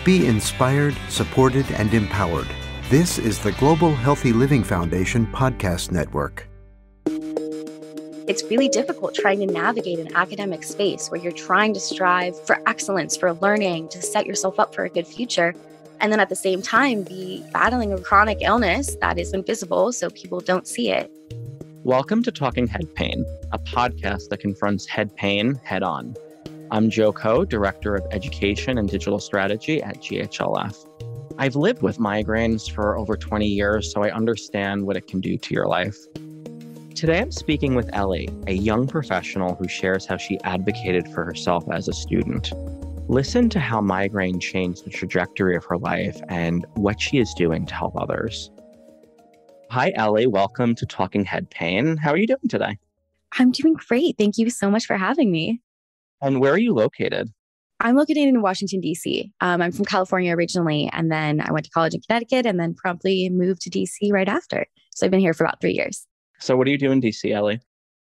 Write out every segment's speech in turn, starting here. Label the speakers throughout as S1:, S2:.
S1: Be inspired, supported, and empowered. This is the Global Healthy Living Foundation podcast network.
S2: It's really difficult trying to navigate an academic space where you're trying to strive for excellence, for learning, to set yourself up for a good future. And then at the same time, be battling a chronic illness that is invisible so people don't see it.
S3: Welcome to Talking Head Pain, a podcast that confronts head pain head on. I'm Joe Koh, Director of Education and Digital Strategy at GHLF. I've lived with migraines for over 20 years, so I understand what it can do to your life. Today, I'm speaking with Ellie, a young professional who shares how she advocated for herself as a student. Listen to how migraine changed the trajectory of her life and what she is doing to help others. Hi, Ellie. Welcome to Talking Head Pain. How are you doing today?
S2: I'm doing great. Thank you so much for having me.
S3: And where are you located?
S2: I'm located in Washington, D.C. I'm from California originally, and then I went to college in Connecticut and then promptly moved to D.C. right after. So I've been here for about 3 years.
S3: So what do you do in D.C., Ellie?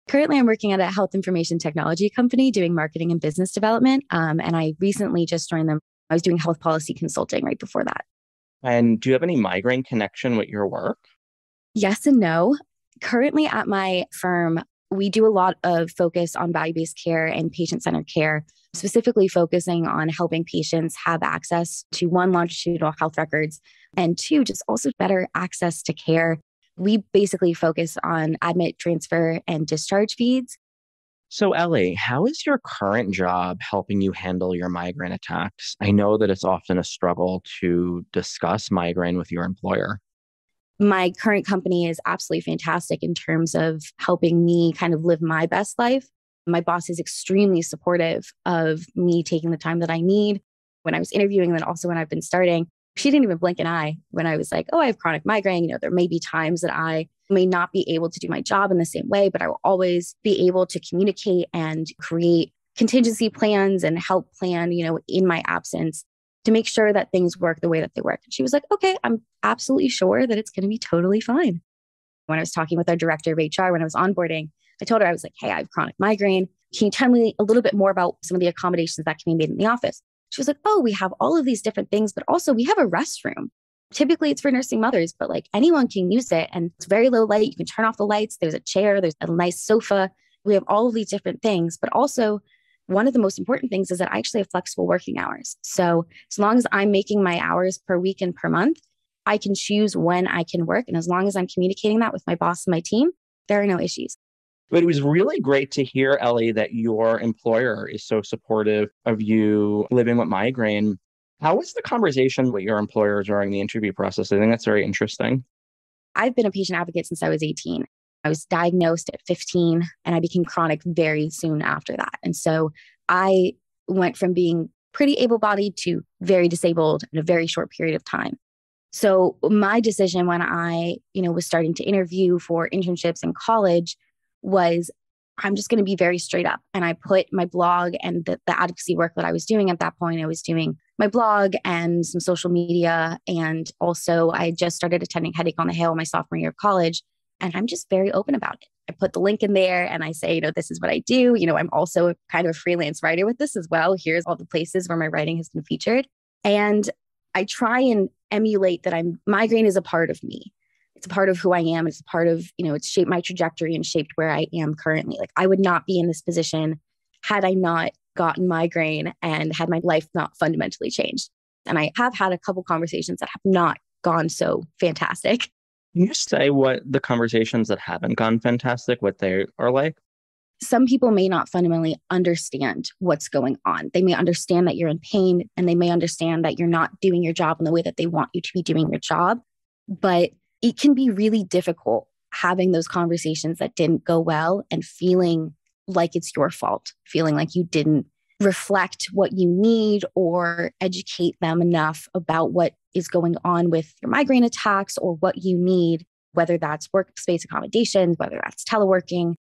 S2: Currently, I'm working at a health information technology company doing marketing and business development. And I recently just joined them. I was doing health policy consulting right before that.
S3: And do you have any migraine connection with your work?
S2: Yes and no. Currently at my firm, we do a lot of focus on value-based care and patient-centered care, specifically focusing on helping patients have access to one, longitudinal health records, and two, just also better access to care. We basically focus on admit, transfer, and discharge feeds.
S3: So Ellie, how is your current job helping you handle your migraine attacks? I know that it's often a struggle to discuss migraine with your employer.
S2: My current company is absolutely fantastic in terms of helping me kind of live my best life. My boss is extremely supportive of me taking the time that I need when I was interviewing, and then also when I've been starting. She didn't even blink an eye when I was like, oh, I have chronic migraine. There may be times that I may not be able to do my job in the same way, but I will always be able to communicate and create contingency plans and help plan, in my absence to make sure that things work the way that they work. And she was like, okay, I'm absolutely sure that it's going to be totally fine. When I was talking with our director of HR, when I was onboarding, I told her, I was like, hey, I have chronic migraine. Can you tell me a little bit more about some of the accommodations that can be made in the office? She was like, oh, we have all of these different things, but also we have a restroom. Typically it's for nursing mothers, but like anyone can use it. And it's very low light. You can turn off the lights. There's a chair. There's a nice sofa. We have all of these different things, but also one of the most important things is that I actually have flexible working hours. So as long as I'm making my hours per week and per month, I can choose when I can work. And as long as I'm communicating that with my boss and my team, there are no issues.
S3: But it was really great to hear, Ellie, that your employer is so supportive of you living with migraine. How was the conversation with your employer during the interview process? I think that's very interesting.
S2: I've been a patient advocate since I was 18. I was diagnosed at 15 and I became chronic very soon after that. And so I went from being pretty able-bodied to very disabled in a very short period of time. So my decision when I, was starting to interview for internships in college was I'm just going to be very straight up. And I put my blog and the advocacy work that I was doing at that point. I was doing my blog and some social media. And also I had just started attending Headache on the Hill my sophomore year of college. And I'm just very open about it. I put the link in there and I say, this is what I do. I'm also kind of a freelance writer with this as well. Here's all the places where my writing has been featured. And I try and emulate that migraine is a part of me. It's a part of who I am. It's a part of, it's shaped my trajectory and shaped where I am currently. Like I would not be in this position had I not gotten migraine and had my life not fundamentally changed. And I have had a couple conversations that have not gone so fantastic.
S3: Can you say what the conversations that haven't gone fantastic, what they are like?
S2: Some people may not fundamentally understand what's going on. They may understand that you're in pain and they may understand that you're not doing your job in the way that they want you to be doing your job. But it can be really difficult having those conversations that didn't go well and feeling like it's your fault, feeling like you didn't reflect what you need or educate them enough about what is going on with your migraine attacks or what you need, whether that's workspace accommodations, whether that's teleworking.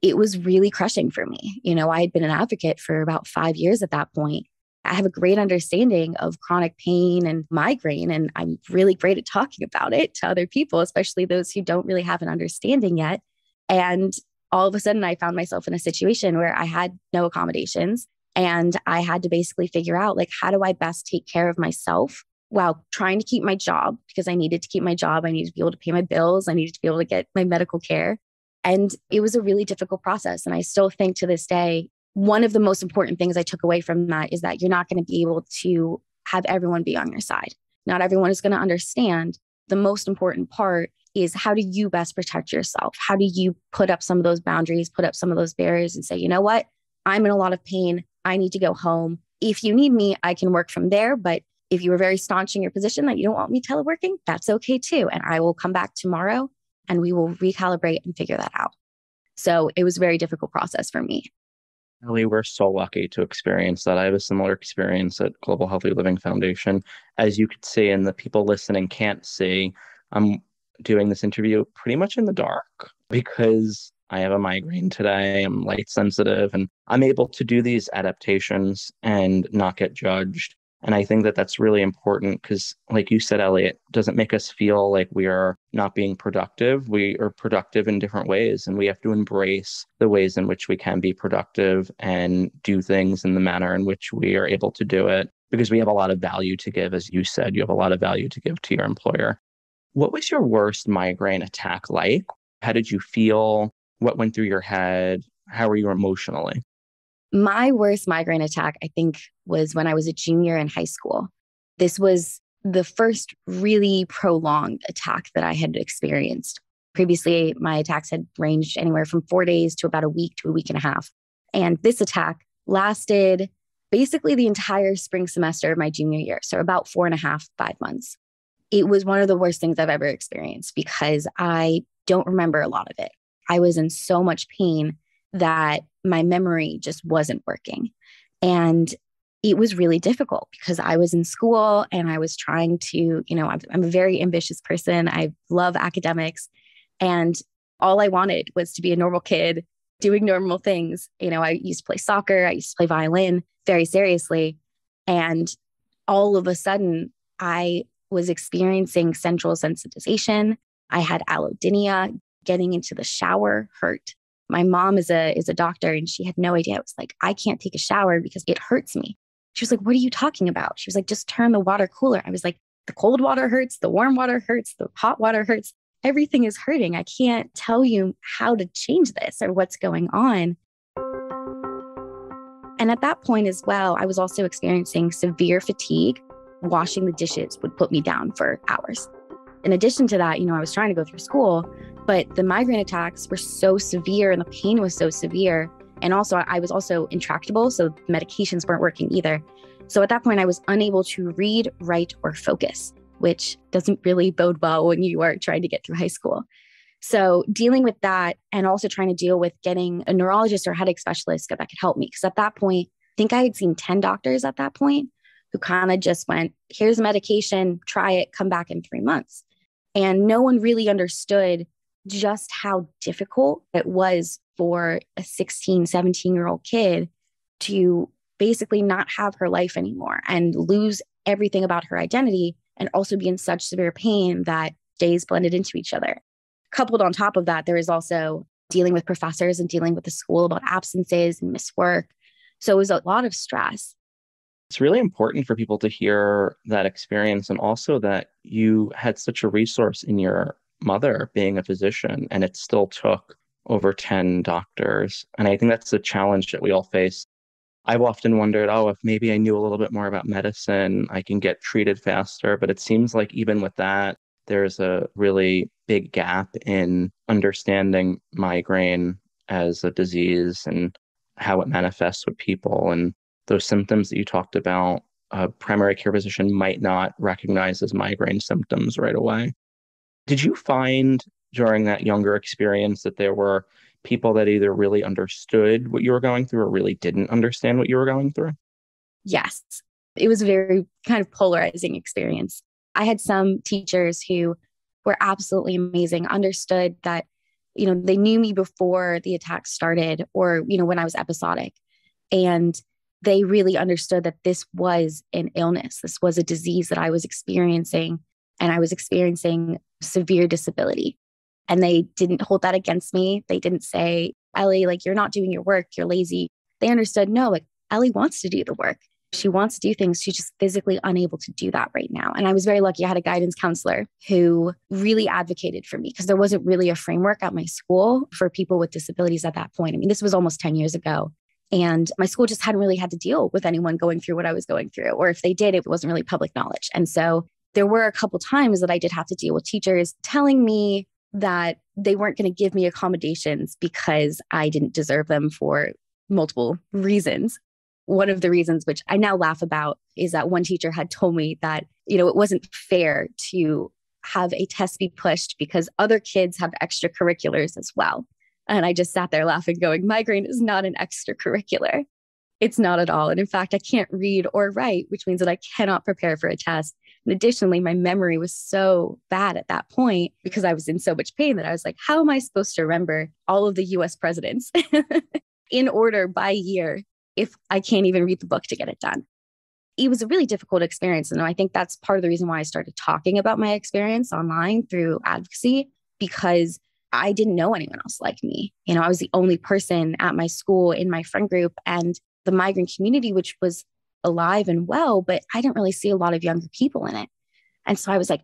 S2: It was really crushing for me. I had been an advocate for about 5 years at that point. I have a great understanding of chronic pain and migraine, and I'm really great at talking about it to other people, especially those who don't really have an understanding yet. And all of a sudden, I found myself in a situation where I had no accommodations. And I had to basically figure out, like, how do I best take care of myself while trying to keep my job, because I needed to keep my job. I needed to be able to pay my bills. I needed to be able to get my medical care. And it was a really difficult process. And I still think to this day, one of the most important things I took away from that is that you're not going to be able to have everyone be on your side. Not everyone is going to understand. The most important part is, how do you best protect yourself? How do you put up some of those boundaries, put up some of those barriers and say, you know what? I'm in a lot of pain. I need to go home. If you need me, I can work from there. But if you were very staunch in your position that you don't want me teleworking, that's okay too. And I will come back tomorrow and we will recalibrate and figure that out. So it was a very difficult process for me.
S3: Ellie, we're so lucky to experience that. I have a similar experience at Global Healthy Living Foundation. As you could see, and the people listening can't see, I'm doing this interview pretty much in the dark because I have a migraine today. I'm light sensitive, and I'm able to do these adaptations and not get judged. And I think that that's really important because, like you said, Ellie, it doesn't make us feel like we are not being productive. We are productive in different ways, and we have to embrace the ways in which we can be productive and do things in the manner in which we are able to do it, because we have a lot of value to give. As you said, you have a lot of value to give to your employer. What was your worst migraine attack like? How did you feel? What went through your head? How were you emotionally?
S2: My worst migraine attack, I think, was when I was a junior in high school. This was the first really prolonged attack that I had experienced. Previously, my attacks had ranged anywhere from 4 days to about a week to a week and a half. And this attack lasted basically the entire spring semester of my junior year. So about 4.5, 5 months. It was one of the worst things I've ever experienced because I don't remember a lot of it. I was in so much pain that my memory just wasn't working. And it was really difficult because I was in school and I was trying to, I'm a very ambitious person. I love academics. And all I wanted was to be a normal kid doing normal things. I used to play soccer. I used to play violin very seriously. And all of a sudden, I was experiencing central sensitization. I had allodynia. Getting into the shower hurt. My mom is a doctor and she had no idea. It was like, I can't take a shower because it hurts me. She was like, what are you talking about? She was like, just turn the water cooler. I was like, the cold water hurts, the warm water hurts, the hot water hurts. Everything is hurting. I can't tell you how to change this or what's going on. And at that point as well, I was also experiencing severe fatigue. Washing the dishes would put me down for hours. In addition to that, I was trying to go through school, but the migraine attacks were so severe and the pain was so severe. And also, I was also intractable, so medications weren't working either. So at that point, I was unable to read, write, or focus, which doesn't really bode well when you are trying to get through high school. So dealing with that and also trying to deal with getting a neurologist or headache specialist that could help me. Because at that point, I think I had seen 10 doctors at that point who kind of just went, here's medication, try it, come back in 3 months. And no one really understood just how difficult it was for a 16, 17-year-old kid to basically not have her life anymore and lose everything about her identity and also be in such severe pain that days blended into each other. Coupled on top of that, there is also dealing with professors and dealing with the school about absences and missed work. So it was a lot of stress.
S3: It's really important for people to hear that experience, and also that you had such a resource in your mother being a physician, and it still took over 10 doctors. And I think that's the challenge that we all face. I've often wondered, if maybe I knew a little bit more about medicine, I can get treated faster. But it seems like even with that, there's a really big gap in understanding migraine as a disease and how it manifests with people. And those symptoms that you talked about, a primary care physician might not recognize as migraine symptoms right away. Did you find during that younger experience that there were people that either really understood what you were going through or really didn't understand what you were going through?
S2: Yes, it was a very kind of polarizing experience. I had some teachers who were absolutely amazing, understood that, they knew me before the attack started or, when I was episodic. And they really understood that this was an illness. This was a disease that I was experiencing, and I was experiencing severe disability. And they didn't hold that against me. They didn't say, Ellie, you're not doing your work, you're lazy. They understood, no, Ellie wants to do the work. She wants to do things. She's just physically unable to do that right now. And I was very lucky. I had a guidance counselor who really advocated for me because there wasn't really a framework at my school for people with disabilities at that point. I mean, this was almost 10 years ago. And my school just hadn't really had to deal with anyone going through what I was going through. Or if they did, it wasn't really public knowledge. And so there were a couple times that I did have to deal with teachers telling me that they weren't going to give me accommodations because I didn't deserve them for multiple reasons. One of the reasons, which I now laugh about, is that one teacher had told me that, it wasn't fair to have a test be pushed because other kids have extracurriculars as well. And I just sat there laughing, going, migraine is not an extracurricular. It's not at all. And in fact, I can't read or write, which means that I cannot prepare for a test. And additionally, my memory was so bad at that point because I was in so much pain that I was like, how am I supposed to remember all of the US presidents in order by year if I can't even read the book to get it done? It was a really difficult experience. And I think that's part of the reason why I started talking about my experience online through advocacy, because I didn't know anyone else like me. I was the only person at my school in my friend group and the migrant community, which was alive and well, but I didn't really see a lot of younger people in it. And so I was like,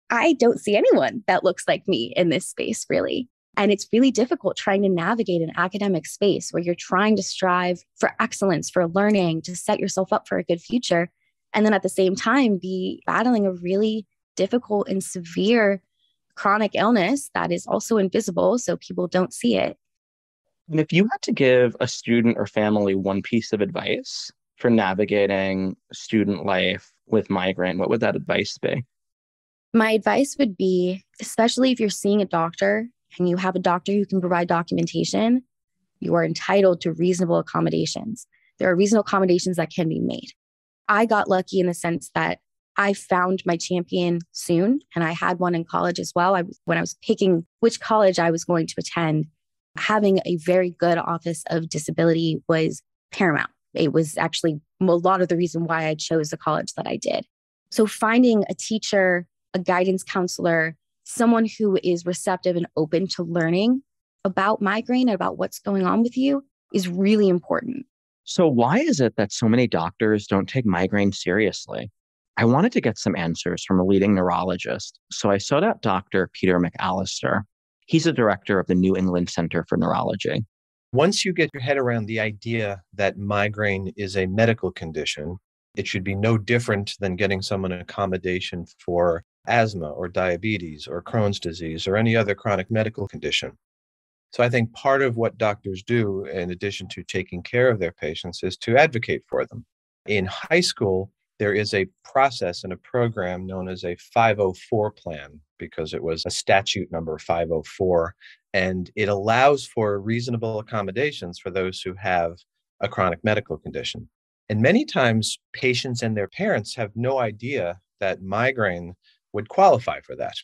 S2: I don't see anyone that looks like me in this space, really. And it's really difficult trying to navigate an academic space where you're trying to strive for excellence, for learning, to set yourself up for a good future. And then at the same time, be battling a really difficult and severe chronic illness that is also invisible, so people don't see it.
S3: And if you had to give a student or family one piece of advice for navigating student life with migraine, what would that advice be?
S2: My advice would be, especially if you're seeing a doctor and you have a doctor who can provide documentation, you are entitled to reasonable accommodations. There are reasonable accommodations that can be made. I got lucky in the sense that I found my champion soon, and I had one in college as well. When I was picking which college I was going to attend, having a very good office of disability was paramount. It was actually a lot of the reason why I chose the college that I did. So finding a teacher, a guidance counselor, someone who is receptive and open to learning about migraine and about what's going on with you is really important.
S3: So why is it that so many doctors don't take migraine seriously? I wanted to get some answers from a leading neurologist, so I sought out Dr. Peter McAllister. He's the director of the New England Center for Neurology.
S4: Once you get your head around the idea that migraine is a medical condition, it should be no different than getting someone an accommodation for asthma or diabetes or Crohn's disease or any other chronic medical condition. So I think part of what doctors do, in addition to taking care of their patients, is to advocate for them. In high school, there is a process and a program known as a 504 plan, because it was a statute number 504, and it allows for reasonable accommodations for those who have a chronic medical condition. And many times, patients and their parents have no idea that migraine would qualify for that.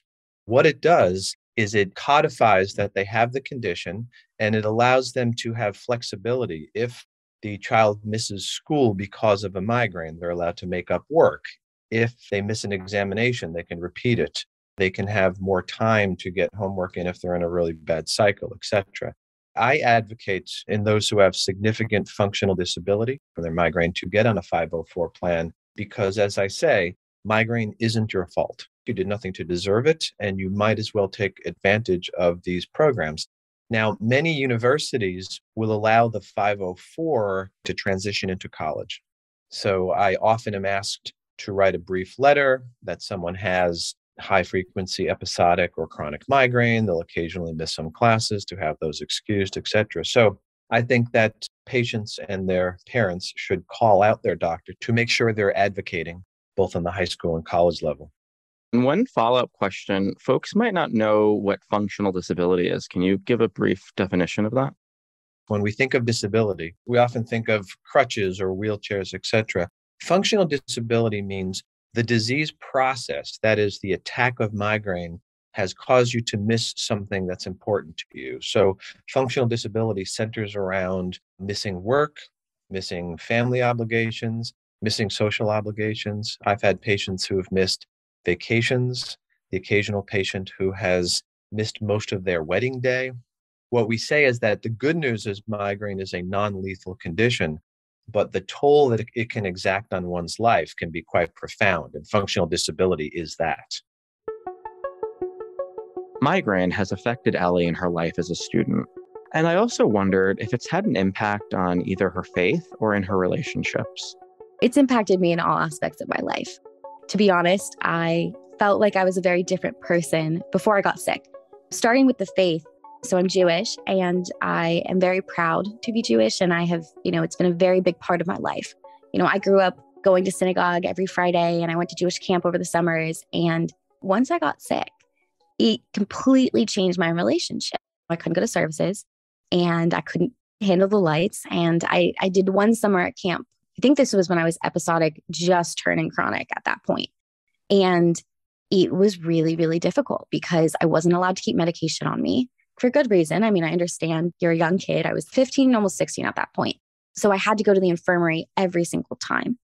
S4: What it does is it codifies that they have the condition, and it allows them to have flexibility. If the child misses school because of a migraine, they're allowed to make up work. If they miss an examination, they can repeat it. They can have more time to get homework in if they're in a really bad cycle, etc. I advocate in those who have significant functional disability for their migraine to get on a 504 plan because, as I say, migraine isn't your fault. You did nothing to deserve it, and you might as well take advantage of these programs. Now, many universities will allow the 504 to transition into college. So I often am asked to write a brief letter that someone has high frequency episodic or chronic migraine. They'll occasionally miss some classes to have those excused, etc. So I think that patients and their parents should call out their doctor to make sure they're advocating both on the high school and college level.
S3: And one follow-up question, folks might not know what functional disability is. Can you give a brief definition of that?
S4: When we think of disability, we often think of crutches or wheelchairs, etc. Functional disability means the disease process, that is the attack of migraine, has caused you to miss something that's important to you. So functional disability centers around missing work, missing family obligations, missing social obligations. I've had patients who have missed vacations, the occasional patient who has missed most of their wedding day. What we say is that the good news is migraine is a non-lethal condition, but the toll that it can exact on one's life can be quite profound. And functional disability is that.
S3: Migraine has affected Ellie in her life as a student. And I also wondered if it's had an impact on either her faith or in her relationships.
S2: It's impacted me in all aspects of my life. To be honest, I felt like I was a very different person before I got sick. Starting with the faith. So I'm Jewish and I am very proud to be Jewish. And I have, it's been a very big part of my life. I grew up going to synagogue every Friday and I went to Jewish camp over the summers. And once I got sick, it completely changed my relationship. I couldn't go to services and I couldn't handle the lights. And I did one summer at camp. I think this was when I was episodic, just turning chronic at that point. And it was really, really difficult because I wasn't allowed to keep medication on me for good reason. I mean, I understand you're a young kid. I was 15, almost 16 at that point. So I had to go to the infirmary every single time.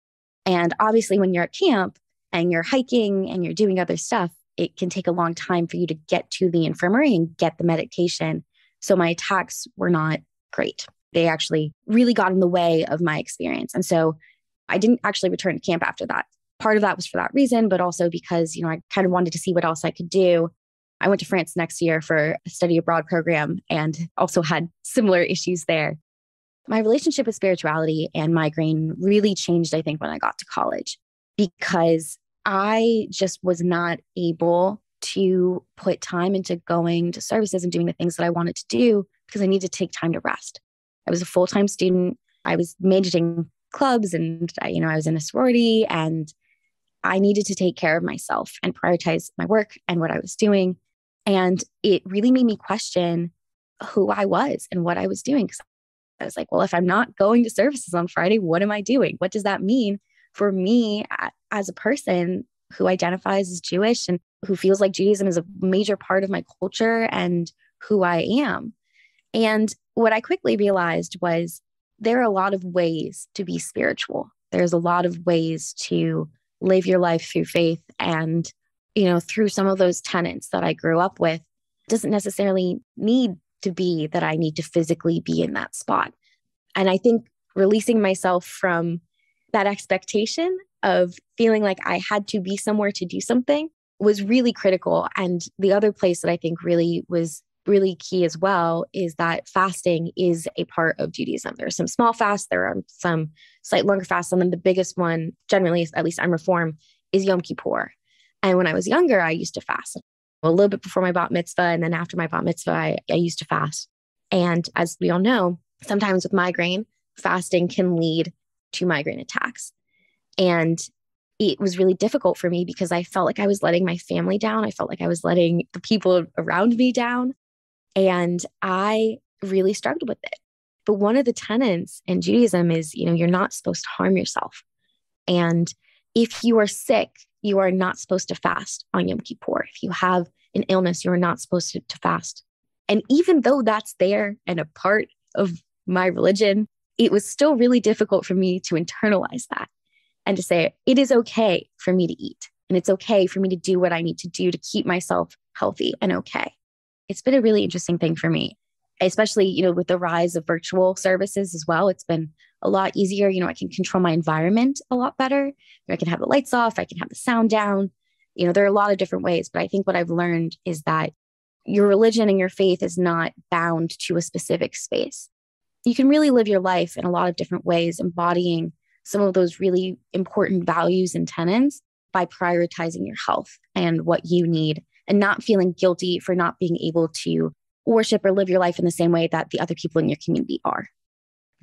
S2: And obviously when you're at camp and you're hiking and you're doing other stuff, it can take a long time for you to get to the infirmary and get the medication. So my attacks were not great. They actually really got in the way of my experience. And so I didn't actually return to camp after that. Part of that was for that reason, but also because, I kind of wanted to see what else I could do. I went to France next year for a study abroad program and also had similar issues there. My relationship with spirituality and migraine really changed, I think, when I got to college, because I just was not able to put time into going to services and doing the things that I wanted to do because I needed to take time to rest. I was a full-time student. I was managing clubs and, I was in a sorority and I needed to take care of myself and prioritize my work and what I was doing. And it really made me question who I was and what I was doing. Because I was like, well, if I'm not going to services on Friday, what am I doing? What does that mean for me as a person who identifies as Jewish and who feels like Judaism is a major part of my culture and who I am? And what I quickly realized was there are a lot of ways to be spiritual. There's a lot of ways to live your life through faith and, through some of those tenets that I grew up with. It doesn't necessarily need to be that I need to physically be in that spot. And I think releasing myself from that expectation of feeling like I had to be somewhere to do something was really critical. And the other place that I think really was really key as well is that fasting is a part of Judaism. There are some small fasts, there are some slightly longer fasts, and then the biggest one, generally, at least I'm Reform, is Yom Kippur. And when I was younger, I used to fast. A little bit before my bat mitzvah, and then after my bat mitzvah, I used to fast. And as we all know, sometimes with migraine, fasting can lead to migraine attacks. And it was really difficult for me because I felt like I was letting my family down. I felt like I was letting the people around me down. And I really struggled with it. But one of the tenets in Judaism is, you're not supposed to harm yourself. And if you are sick, you are not supposed to fast on Yom Kippur. If you have an illness, you are not supposed to fast. And even though that's there and a part of my religion, it was still really difficult for me to internalize that and to say, it is okay for me to eat. And it's okay for me to do what I need to do to keep myself healthy and okay. It's been a really interesting thing for me, especially, with the rise of virtual services as well. It's been a lot easier. I can control my environment a lot better. I can have the lights off. I can have the sound down. There are a lot of different ways, but I think what I've learned is that your religion and your faith is not bound to a specific space. You can really live your life in a lot of different ways, embodying some of those really important values and tenets by prioritizing your health and what you need and not feeling guilty for not being able to worship or live your life in the same way that the other people in your community are.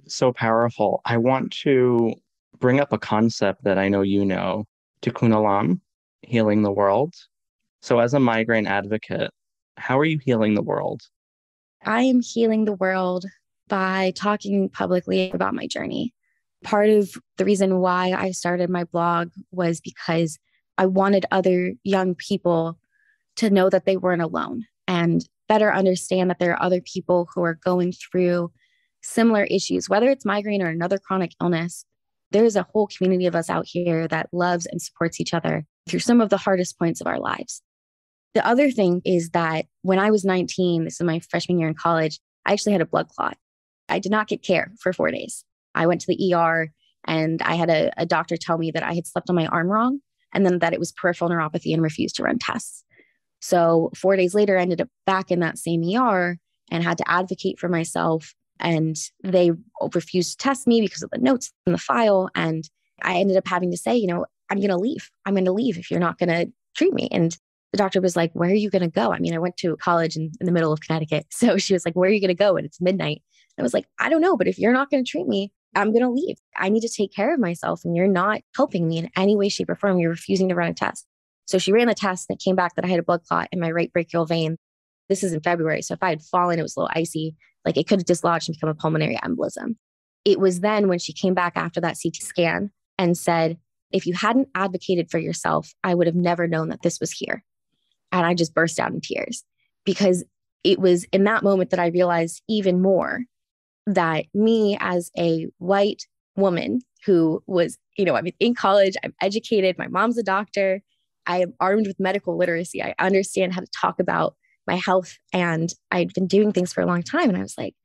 S3: So powerful. I want to bring up a concept that I know Tikkun Olam, healing the world. So as a migraine advocate, how are you healing the world?
S2: I am healing the world by talking publicly about my journey. Part of the reason why I started my blog was because I wanted other young people to know that they weren't alone and better understand that there are other people who are going through similar issues, whether it's migraine or another chronic illness. There's a whole community of us out here that loves and supports each other through some of the hardest points of our lives. The other thing is that when I was 19, this is my freshman year in college, I actually had a blood clot. I did not get care for 4 days. I went to the ER and I had a doctor tell me that I had slept on my arm wrong and then that it was peripheral neuropathy and refused to run tests. So 4 days later, I ended up back in that same ER and had to advocate for myself. And they refused to test me because of the notes in the file. And I ended up having to say, I'm going to leave. I'm going to leave if you're not going to treat me. And the doctor was like, where are you going to go? I mean, I went to college in the middle of Connecticut. So she was like, where are you going to go? And it's midnight. And I was like, I don't know, but if you're not going to treat me, I'm going to leave. I need to take care of myself. And you're not helping me in any way, shape, or form. You're refusing to run a test. So she ran the test and it came back that I had a blood clot in my right brachial vein. This is in February. So if I had fallen, it was a little icy, like it could have dislodged and become a pulmonary embolism. It was then when she came back after that CT scan and said, if you hadn't advocated for yourself, I would have never known that this was here. And I just burst out in tears because it was in that moment that I realized even more that me as a white woman who was, I'm in college, I'm educated, my mom's a doctor, I am armed with medical literacy. I understand how to talk about my health and I'd been doing things for a long time. And I was like,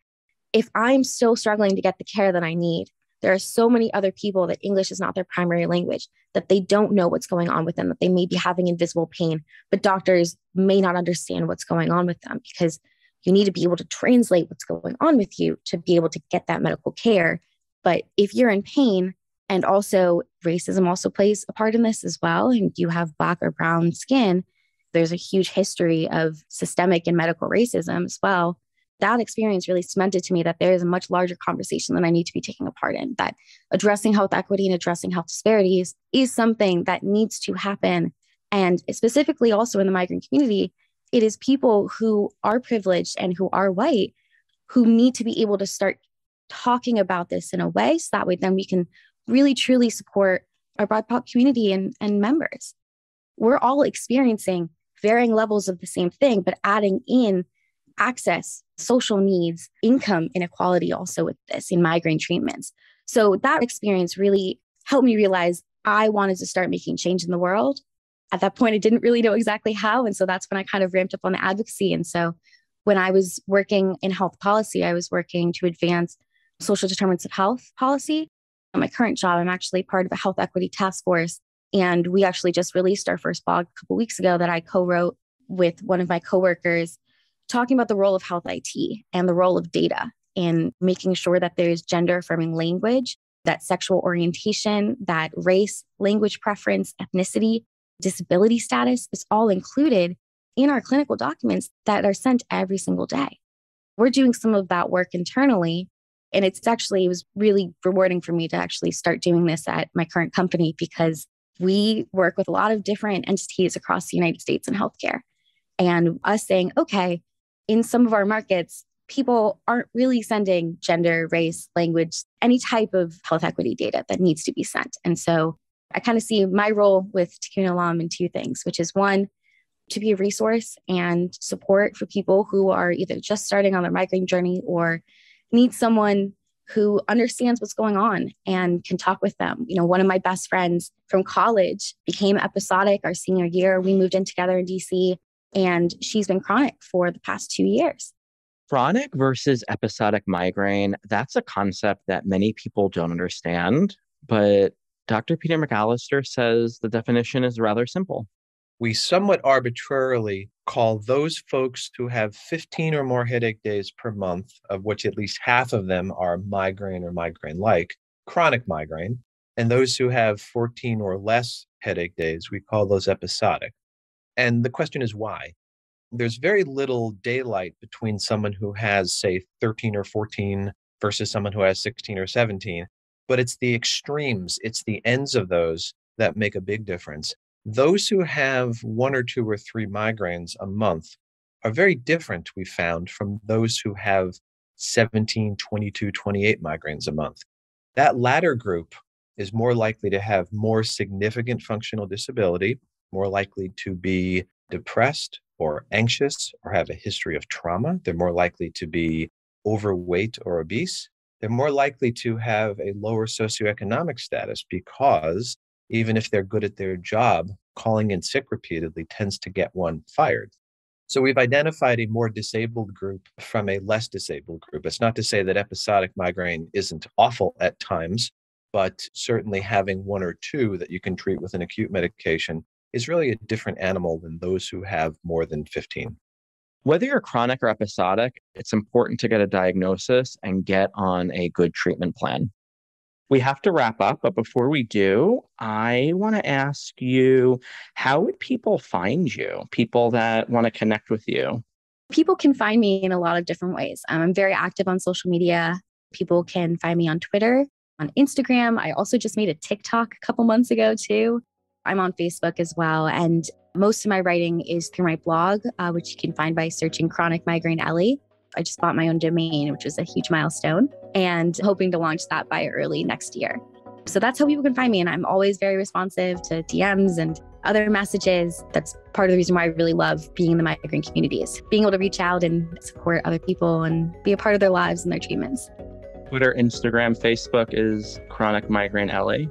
S2: if I'm still struggling to get the care that I need, there are so many other people that English is not their primary language, that they don't know what's going on with them, that they may be having invisible pain, but doctors may not understand what's going on with them because you need to be able to translate what's going on with you to be able to get that medical care. But if you're in pain, and also racism also plays a part in this as well, and you have Black or brown skin, there's a huge history of systemic and medical racism as well. That experience really cemented to me that there is a much larger conversation that I need to be taking a part in, that addressing health equity and addressing health disparities is something that needs to happen. And specifically also in the migrant community, it is people who are privileged and who are white who need to be able to start talking about this in a way so that way then we can really truly support our BIPOC community and members. We're all experiencing varying levels of the same thing, but adding in access, social needs, income inequality also with this in migraine treatments. So that experience really helped me realize I wanted to start making change in the world. At that point, I didn't really know exactly how. And so that's when I kind of ramped up on the advocacy. And so when I was working in health policy, I was working to advance social determinants of health policy. In my current job, I'm actually part of a health equity task force. And we actually just released our first blog a couple of weeks ago that I co-wrote with one of my coworkers, talking about the role of health IT and the role of data in making sure that there's gender affirming language, that sexual orientation, that race, language preference, ethnicity, disability status is all included in our clinical documents that are sent every single day. We're doing some of that work internally. And it was really rewarding for me to actually start doing this at my current company because we work with a lot of different entities across the United States in healthcare. And us saying, okay, in some of our markets, people aren't really sending gender, race, language, any type of health equity data that needs to be sent. And so I kind of see my role with Tikkun Olam in two things, which is one, to be a resource and support for people who are either just starting on their migraine journey or need someone who understands what's going on and can talk with them. One of my best friends from college became episodic our senior year. We moved in together in DC and she's been chronic for the past 2 years.
S3: Chronic versus episodic migraine, that's a concept that many people don't understand, but Dr. Peter McAllister says the definition is rather simple.
S4: We somewhat arbitrarily call those folks who have 15 or more headache days per month, of which at least half of them are migraine or migraine-like, chronic migraine. And those who have 14 or less headache days, we call those episodic. And the question is why? There's very little daylight between someone who has, say, 13 or 14 versus someone who has 16 or 17. But it's the extremes, it's the ends of those that make a big difference. Those who have 1 or 2 or 3 migraines a month are very different, we found, from those who have 17, 22, 28 migraines a month. That latter group is more likely to have more significant functional disability, more likely to be depressed or anxious or have a history of trauma. They're more likely to be overweight or obese. They're more likely to have a lower socioeconomic status because even if they're good at their job, calling in sick repeatedly tends to get one fired. So we've identified a more disabled group from a less disabled group. It's not to say that episodic migraine isn't awful at times, but certainly having one or two that you can treat with an acute medication is really a different animal than those who have more than 15.
S3: Whether you're chronic or episodic, it's important to get a diagnosis and get on a good treatment plan. We have to wrap up, but before we do, I want to ask you, how would people find you, people that want to connect with you?
S2: People can find me in a lot of different ways. I'm very active on social media. People can find me on Twitter, on Instagram. I also just made a TikTok a couple months ago too. I'm on Facebook as well. And most of my writing is through my blog, which you can find by searching Chronic Migraine Ellie. I just bought my own domain, which was a huge milestone, and hoping to launch that by early next year. So that's how people can find me. And I'm always very responsive to DMs and other messages. That's part of the reason why I really love being in the migraine communities, being able to reach out and support other people and be a part of their lives and their treatments.
S3: Twitter, Instagram, Facebook is Chronic Migraine Ellie.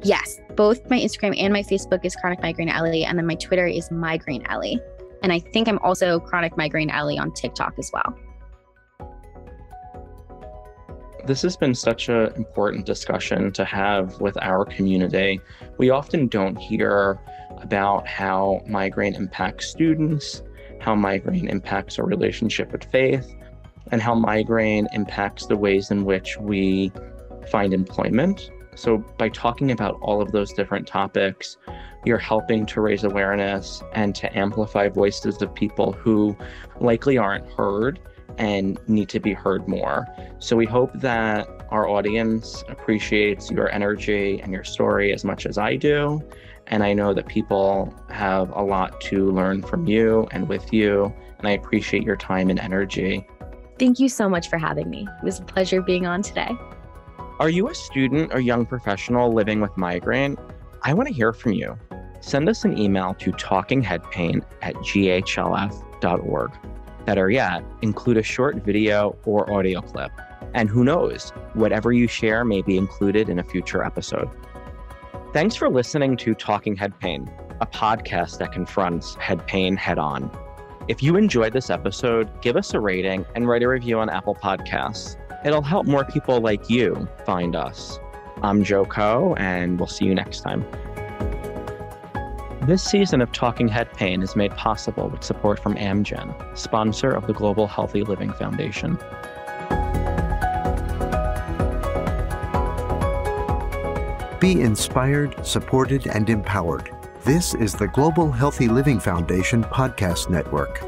S2: Yes, both my Instagram and my Facebook is Chronic Migraine Ellie, and then my Twitter is Migraine Ellie. And I think I'm also Chronic Migraine Ellie on TikTok as well.
S3: This has been such an important discussion to have with our community. We often don't hear about how migraine impacts students, how migraine impacts our relationship with faith, and how migraine impacts the ways in which we find employment. So by talking about all of those different topics, you're helping to raise awareness and to amplify voices of people who likely aren't heard and need to be heard more. So we hope that our audience appreciates your energy and your story as much as I do. And I know that people have a lot to learn from you and with you. And I appreciate your time and energy.
S2: Thank you so much for having me. It was a pleasure being on today.
S3: Are you a student or young professional living with migraine? I want to hear from you. Send us an email to talkingheadpain@ghlf.org. Better yet, include a short video or audio clip. And who knows, whatever you share may be included in a future episode. Thanks for listening to Talking Head Pain, a podcast that confronts head pain head on. If you enjoyed this episode, give us a rating and write a review on Apple Podcasts. It'll help more people like you find us. I'm Joe Coe, and we'll see you next time. This season of Talking Head Pain is made possible with support from Amgen, sponsor of the Global Healthy Living Foundation.
S1: Be inspired, supported, and empowered. This is the Global Healthy Living Foundation podcast network.